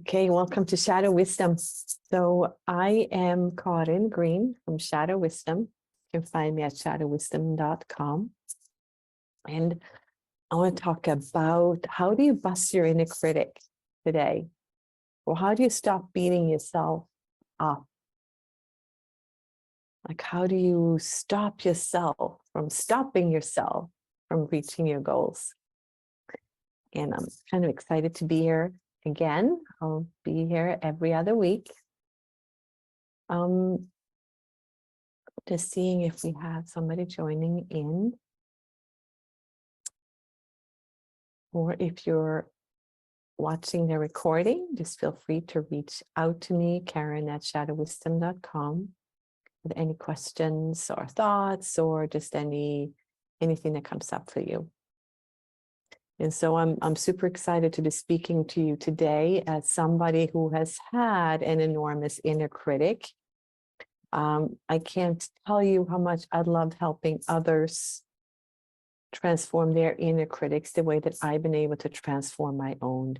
Okay, welcome to Shadow Wisdom. So I am Karin Green from Shadow Wisdom. You can find me at 𝐸𝐻𝑒𝑤𝑖𝐬𝑚.com. And I want to talk about how do you bust your inner critic today? Or how do you stop beating yourself up? Like, how do you stop yourself from stopping yourself from reaching your goals? And I'm kind of excited to be here again. I'll be here every other week. Just seeing if we have somebody joining in. Or if you're watching the recording, just feel free to reach out to me, Karin at 𝐸𝐻𝑒𝑤𝑖𝐬𝑚.com, with any questions or thoughts or just anything that comes up for you. And so I'm super excited to be speaking to you today as somebody who has had an enormous inner critic. I can't tell you how much I love helping others transform their inner critics the way that I've been able to transform my own.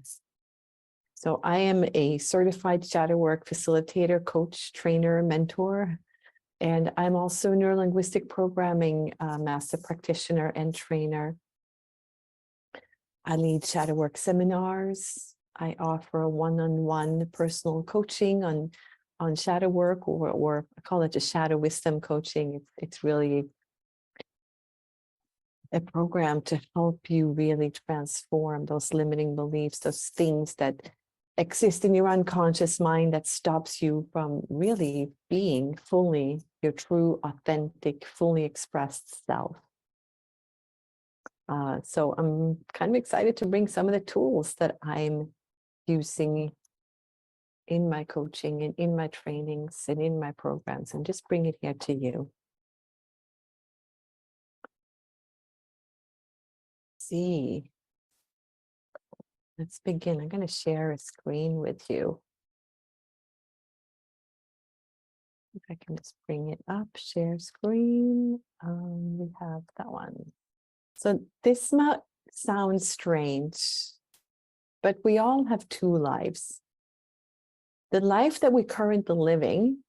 So I am a certified shadow work facilitator, coach, trainer, mentor, and I'm also a neurolinguistic programming master practitioner and trainer. I lead shadow work seminars. I offer one-on-one personal coaching on shadow work, or I call it just shadow wisdom coaching. It's really a program to help you really transform those limiting beliefs, those things that exist in your unconscious mind that stops you from really being fully your true, authentic, fully expressed self. So I'm kind of excited to bring some of the tools that I'm using in my coaching and in my trainings and in my programs, and just bring it here to you. See, let's begin. I'm going to share a screen with you. If I can just bring it up, share screen. We have that one. So this might sound strange, but we all have two lives. The life that we're currently living,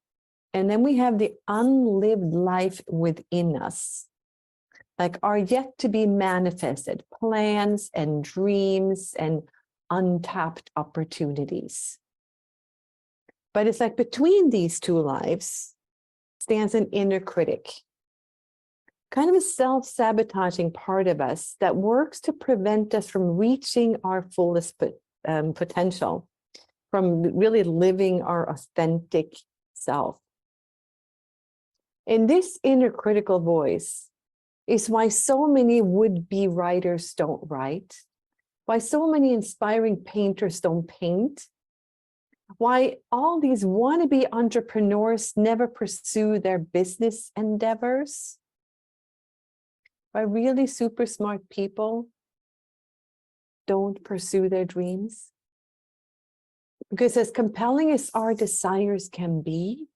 and then we have the unlived life within us, like our yet to be manifested plans and dreams and untapped opportunities. But it's like between these two lives stands an inner critic, kind of a self-sabotaging part of us that works to prevent us from reaching our fullest potential, from really living our authentic self. And this inner critical voice is why so many would-be writers don't write, why so many inspiring painters don't paint, why all these wannabe entrepreneurs never pursue their business endeavors, why really super smart people don't pursue their dreams. Because as compelling as our desires can be,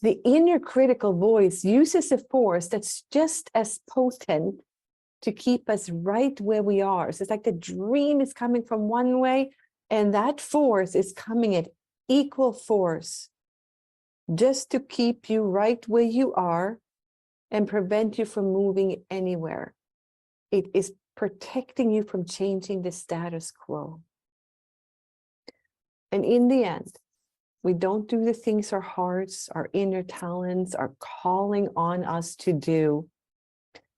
the inner critical voice uses a force that's just as potent to keep us right where we are. So it's like the dream is coming from one way, and that force is coming at equal force just to keep you right where you are and prevent you from moving anywhere. It is protecting you from changing the status quo. And in the end, we don't do the things our hearts, our inner talents are calling on us to do,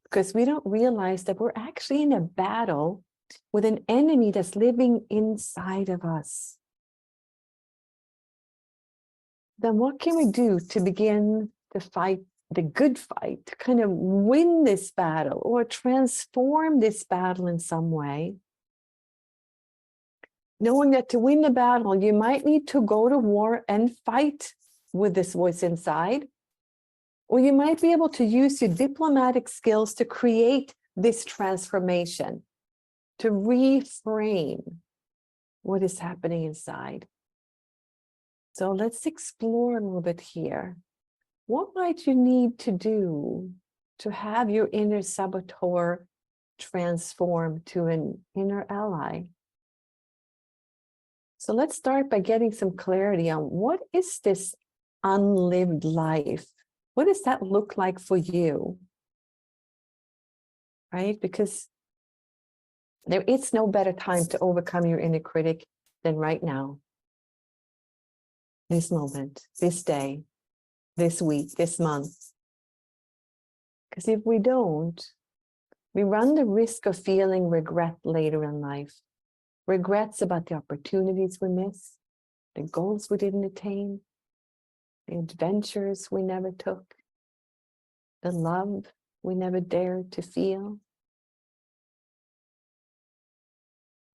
because we don't realize that we're actually in a battle with an enemy that's living inside of us. Then what can we do to begin to fight the good fight, to kind of win this battle or transform this battle in some way? Knowing that to win the battle, you might need to go to war and fight with this voice inside, or you might be able to use your diplomatic skills to create this transformation, to reframe what is happening inside. So let's explore a little bit here. What might you need to do to have your inner saboteur transform to an inner ally? So let's start by getting some clarity on what is this unlived life? What does that look like for you? Right? Because there is no better time to overcome your inner critic than right now. This moment, this day, this week, this month. Because if we don't, we run the risk of feeling regret later in life. Regrets about the opportunities we missed, the goals we didn't attain, the adventures we never took, the love we never dared to feel.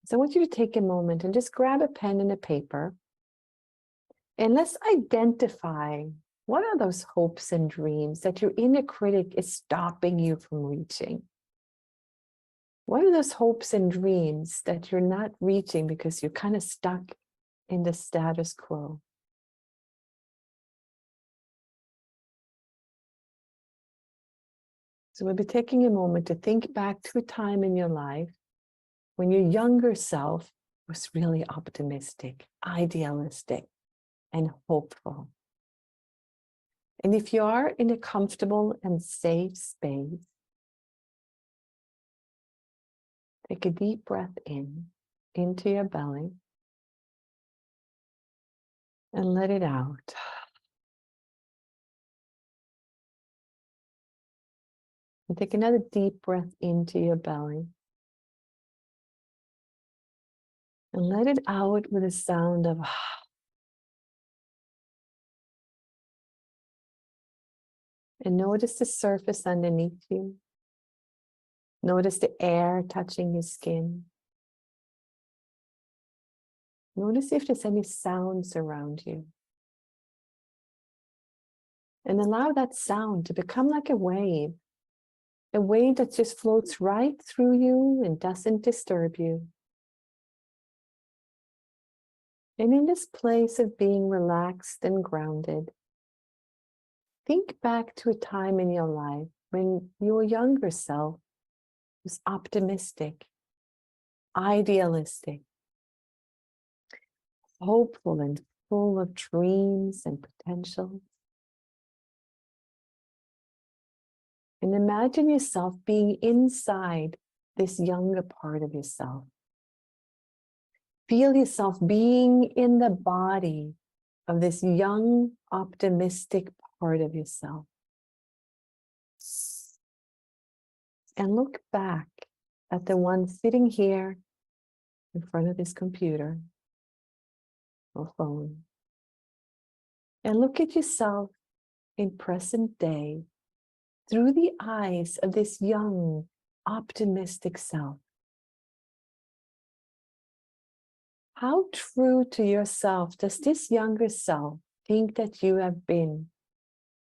So I want you to take a moment and just grab a pen and a paper. And let's identify what are those hopes and dreams that your inner critic is stopping you from reaching. What are those hopes and dreams that you're not reaching because you're kind of stuck in the status quo? So we'll be taking a moment to think back to a time in your life when your younger self was really optimistic, idealistic, and hopeful. And if you are in a comfortable and safe space, take a deep breath in, into your belly, and let it out. And take another deep breath into your belly. And let it out with a sound of and notice the surface underneath you. Notice the air touching your skin. Notice if there's any sounds around you. And allow that sound to become like a wave that just floats right through you and doesn't disturb you. And in this place of being relaxed and grounded, think back to a time in your life when your younger self was optimistic, idealistic, hopeful, and full of dreams and potential. And imagine yourself being inside this younger part of yourself. Feel yourself being in the body of this young, optimistic part of yourself. And look back at the one sitting here in front of this computer or phone. And look at yourself in present day through the eyes of this young, optimistic self. How true to yourself does this younger self think that you have been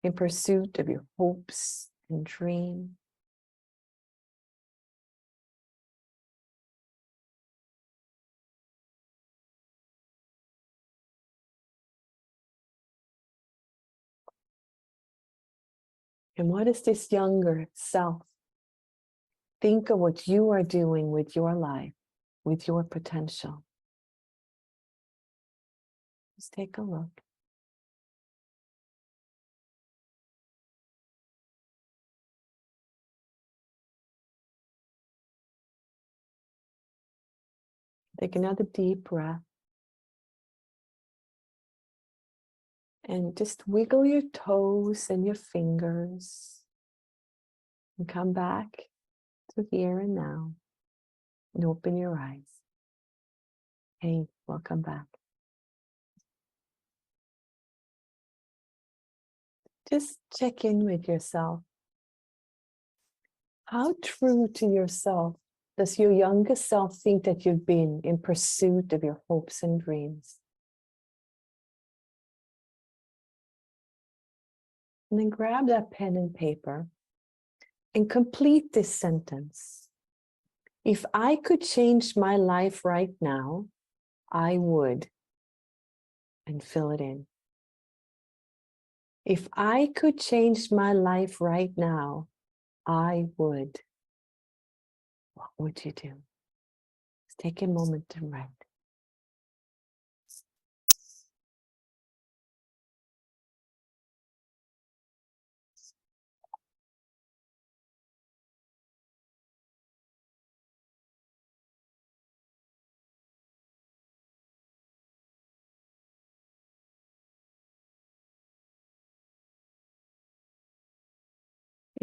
in pursuit of your hopes and dreams? And what does this younger self think of what you are doing with your life, with your potential? Just take a look. Take another deep breath. And just wiggle your toes and your fingers. And come back to here and now. And open your eyes. Hey, welcome back. Just check in with yourself. How true to yourself does your younger self think that you've been in pursuit of your hopes and dreams? And then grab that pen and paper and complete this sentence. If I could change my life right now, I would. And fill it in. If I could change my life right now, I would. What would you do? Just take a moment to write.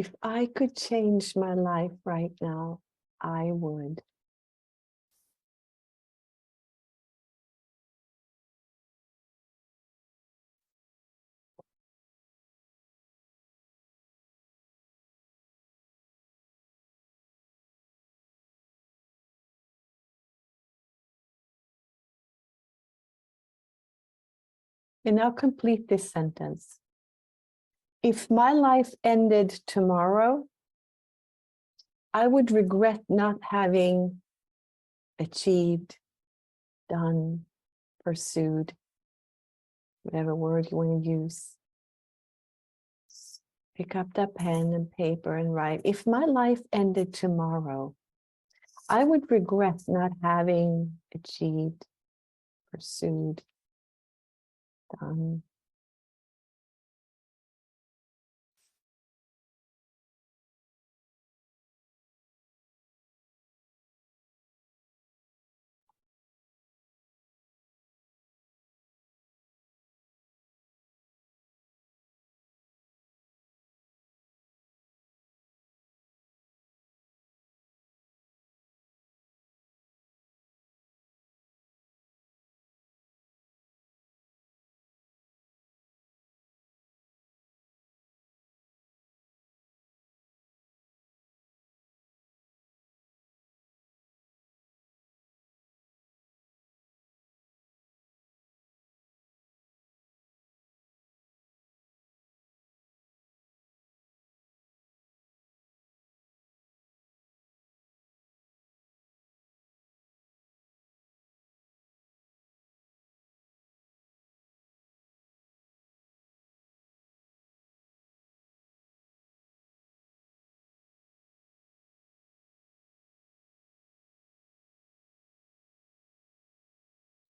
If I could change my life right now, I would. And now complete this sentence. If my life ended tomorrow, I would regret not having achieved, done, pursued, whatever word you want to use. Pick up that pen and paper and write. If my life ended tomorrow, I would regret not having achieved, pursued, done.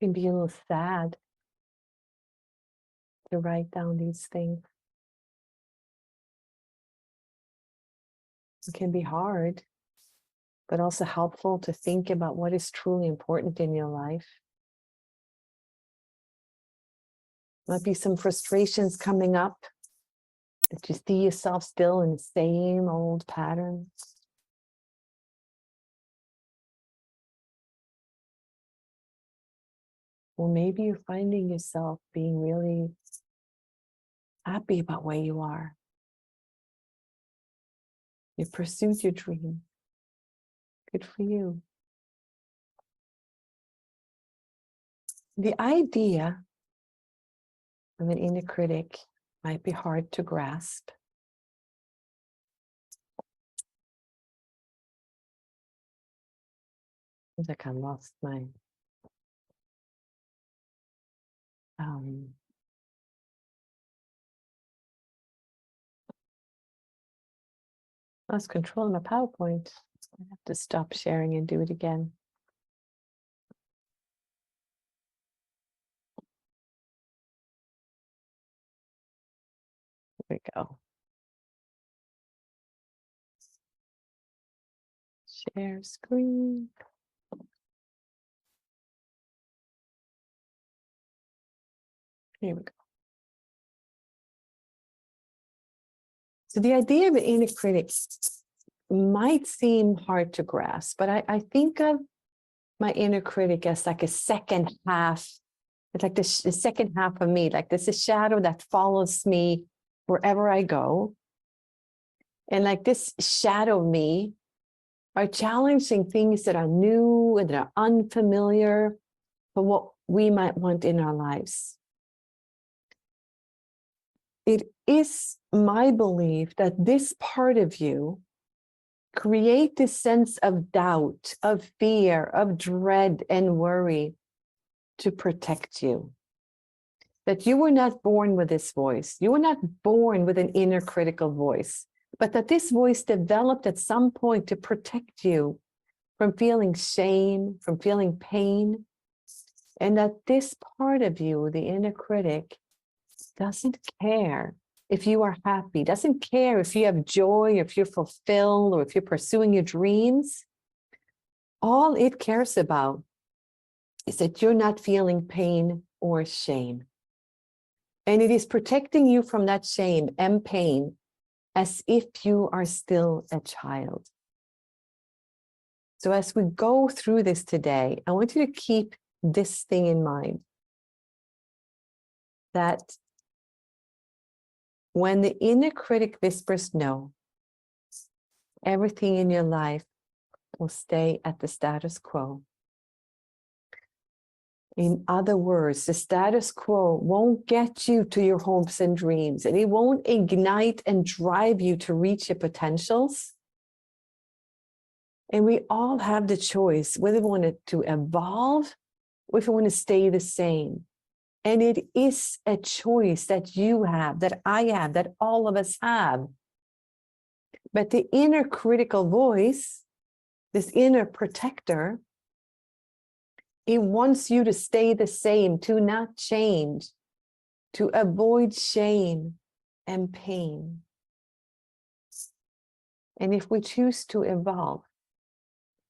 It can be a little sad to write down these things. It can be hard, but also helpful to think about what is truly important in your life. Might be some frustrations coming up that you see yourself still in the same old patterns. Or maybe you're finding yourself being really happy about where you are. You pursued your dream. Good for you. The idea of an inner critic might be hard to grasp. Seems like I lost my lost control of my PowerPoint. I have to stop sharing and do it again. Here we go. Share screen. Here we go. So the idea of an inner critic might seem hard to grasp, but I think of my inner critic as like a second half. It's like the second half of me, like this is shadow that follows me wherever I go. And like this shadow me are challenging things that are new and that are unfamiliar for what we might want in our lives. It is my belief that this part of you create this sense of doubt, of fear, of dread and worry to protect you. That you were not born with this voice. You were not born with an inner critical voice, but that this voice developed at some point to protect you from feeling shame, from feeling pain, and that this part of you, the inner critic, doesn't care if you are happy, doesn't care if you have joy, if you're fulfilled, or if you're pursuing your dreams. All it cares about is that you're not feeling pain or shame. And it is protecting you from that shame and pain as if you are still a child. So as we go through this today, I want you to keep this thing in mind, that when the inner critic whispers no, everything in your life will stay at the status quo. In other words, the status quo won't get you to your hopes and dreams, and it won't ignite and drive you to reach your potentials. And we all have the choice whether we want it to evolve or if we want to stay the same. And it is a choice that you have, that I have, that all of us have. But the inner critical voice, this inner protector, it wants you to stay the same, to not change, to avoid shame and pain. And if we choose to evolve,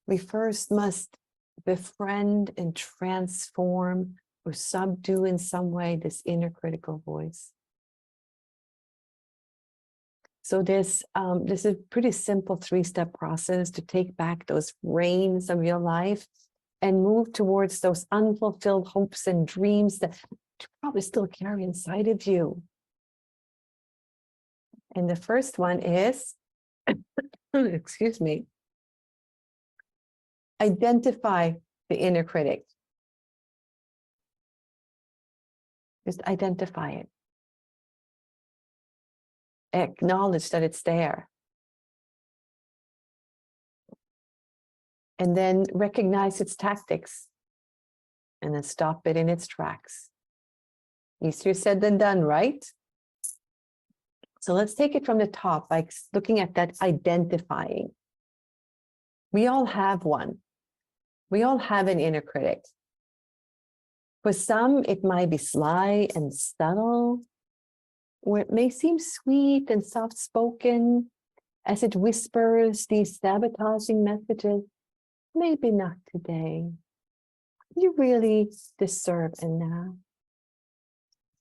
we first must befriend and transform or subdue in some way this inner critical voice. So this is a pretty simple 3-step process to take back those reins of your life and move towards those unfulfilled hopes and dreams that you probably still carry inside of you. And the first one is, excuse me, identify the inner critic. Just identify it. Acknowledge that it's there. And then recognize its tactics. And then stop it in its tracks. Easier said than done, right? So let's take it from the top by looking at that identifying. We all have one. We all have an inner critic. For some, it might be sly and subtle, or it may seem sweet and soft-spoken as it whispers these sabotaging messages. Maybe not today. You really deserve enough.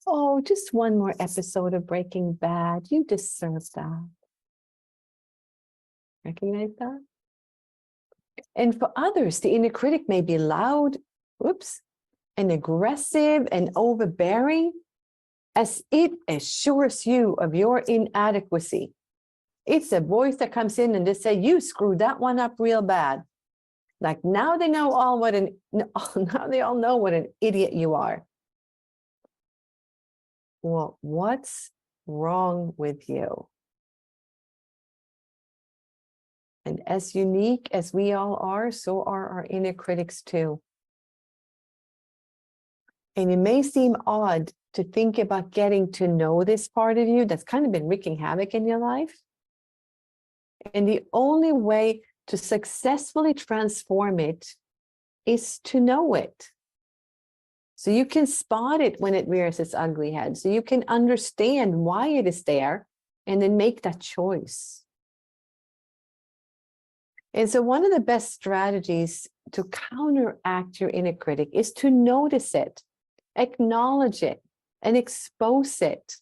Oh, just one more episode of Breaking Bad. You deserve that. Recognize that? And for others, the inner critic may be loud, and aggressive and overbearing, as it assures you of your inadequacy. It's a voice that comes in and just say, you screwed that one up real bad. Like now they know now they all know what an idiot you are. Well, what's wrong with you? And as unique as we all are, so are our inner critics too. And it may seem odd to think about getting to know this part of you that's kind of been wreaking havoc in your life. And the only way to successfully transform it is to know it. So you can spot it when it rears its ugly head. So you can understand why it is there and then make that choice. And so one of the best strategies to counteract your inner critic is to notice it, acknowledge it, and expose it.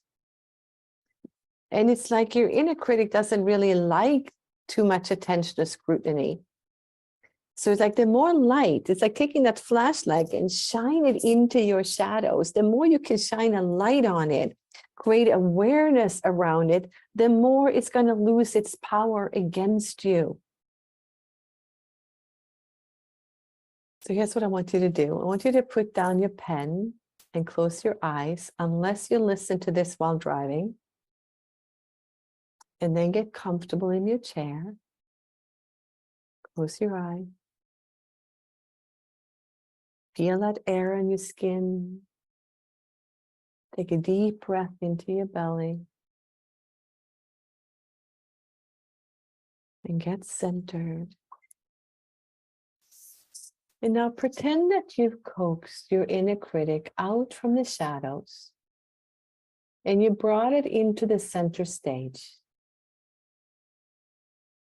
And it's like your inner critic doesn't really like too much attention or scrutiny. So it's like the more light, it's like taking that flashlight and shine it into your shadows. The more you can shine a light on it, create awareness around it, the more it's going to lose its power against you. So here's what I want you to do. I want you to put down your pen and close your eyes, unless you listen to this while driving. And then get comfortable in your chair. Close your eyes. Feel that air on your skin. Take a deep breath into your belly. And get centered. And now pretend that you've coaxed your inner critic out from the shadows. And you brought it into the center stage.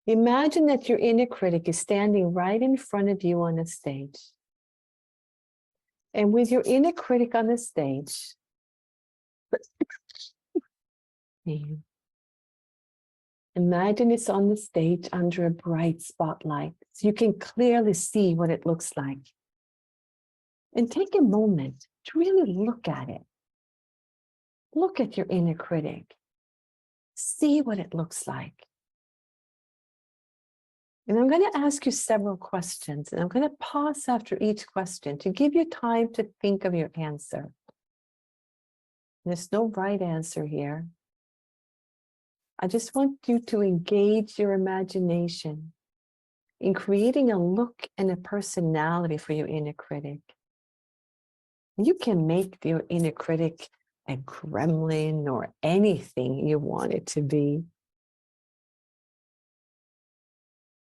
Imagine that your inner critic is standing right in front of you on a stage. And with your inner critic on the stage, Imagine it's on the stage under a bright spotlight, so you can clearly see what it looks like. And take a moment to really look at it. Look at your inner critic. See what it looks like. And I'm going to ask you several questions, and I'm going to pause after each question to give you time to think of your answer. There's no right answer here. I just want you to engage your imagination in creating a look and a personality for your inner critic. You can make your inner critic a gremlin or anything you want it to be.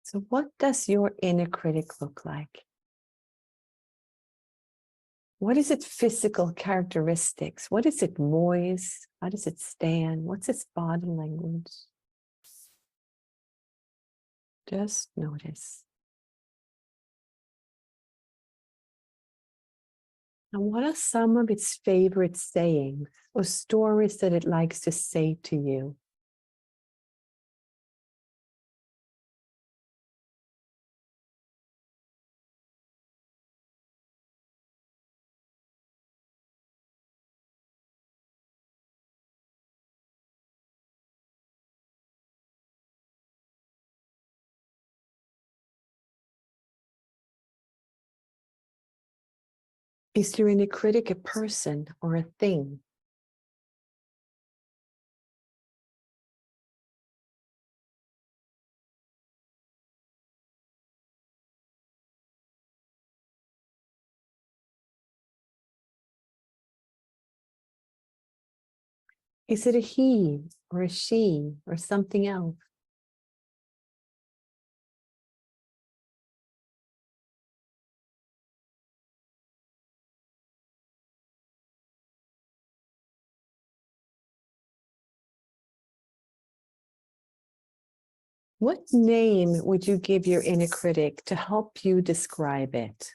So what does your inner critic look like? What is its physical characteristics? What is its voice? How does it stand? What's its body language? Just notice. And what are some of its favorite sayings or stories that it likes to say to you? Is your inner critic a person or a thing? Is it a he or a she or something else? What name would you give your inner critic to help you describe it?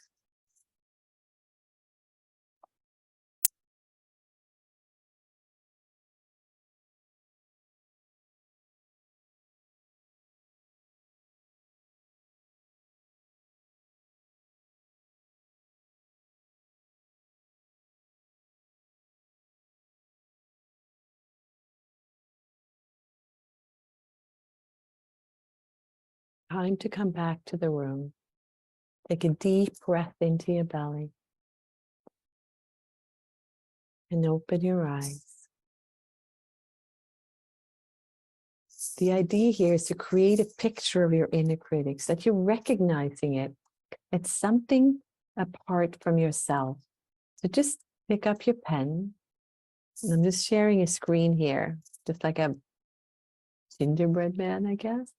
Time to come back to the room. Take a deep breath into your belly and open your eyes. The idea here is to create a picture of your inner critic so that you're recognizing it. It's something apart from yourself. So just pick up your pen. And I'm just sharing a screen here, just like a gingerbread man, I guess.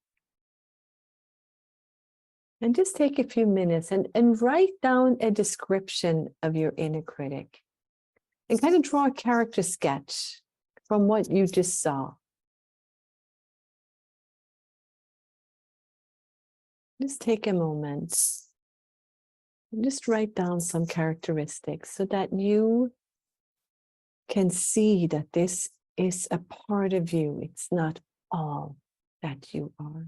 And just take a few minutes and write down a description of your inner critic. And kind of draw a character sketch from what you just saw. Just take a moment and just write down some characteristics so that you can see that this is a part of you. It's not all that you are.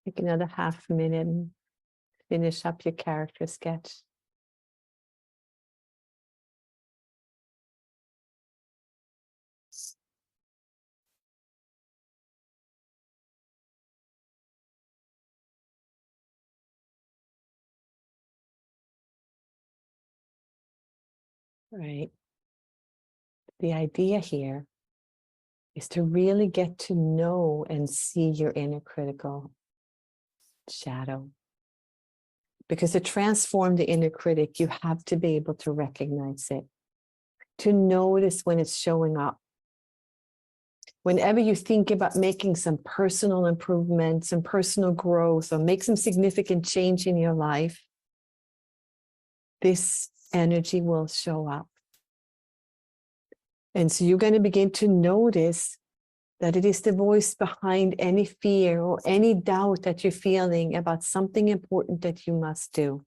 Take another half minute and finish up your character sketch. Right. The idea here is to really get to know and see your inner critical shadow. Because to transform the inner critic, you have to be able to recognize it, to notice when it's showing up. Whenever you think about making some personal improvements and personal growth or make some significant change in your life, this energy will show up. And so you're going to begin to notice that it is the voice behind any fear or any doubt that you're feeling about something important that you must do.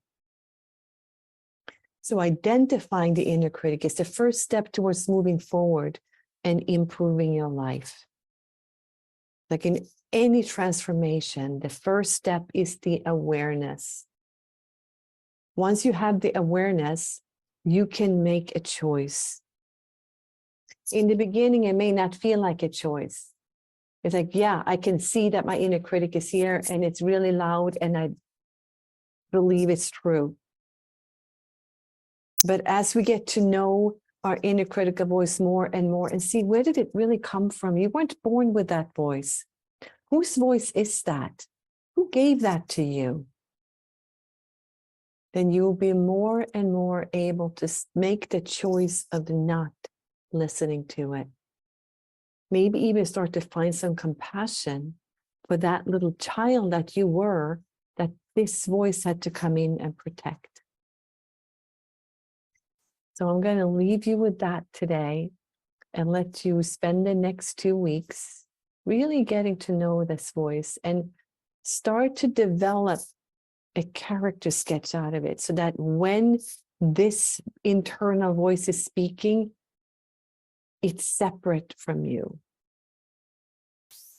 So identifying the inner critic is the first step towards moving forward and improving your life. Like in any transformation, the first step is the awareness. Once you have the awareness, you can make a choice. In the beginning, it may not feel like a choice. It's like, yeah, I can see that my inner critic is here and it's really loud and I believe it's true. But as we get to know our inner critical voice more and see, where did it really come from? You weren't born with that voice. Whose voice is that? Who gave that to you? Then you'll be more and more able to make the choice of not listening to it. Maybe even start to find some compassion for that little child that you were, that this voice had to come in and protect. So I'm going to leave you with that today and let you spend the next 2 weeks really getting to know this voice and start to develop a character sketch out of it so that when this internal voice is speaking, it's separate from you.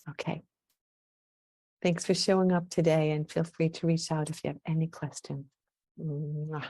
Okay. Thanks for showing up today and feel free to reach out if you have any questions. Mwah.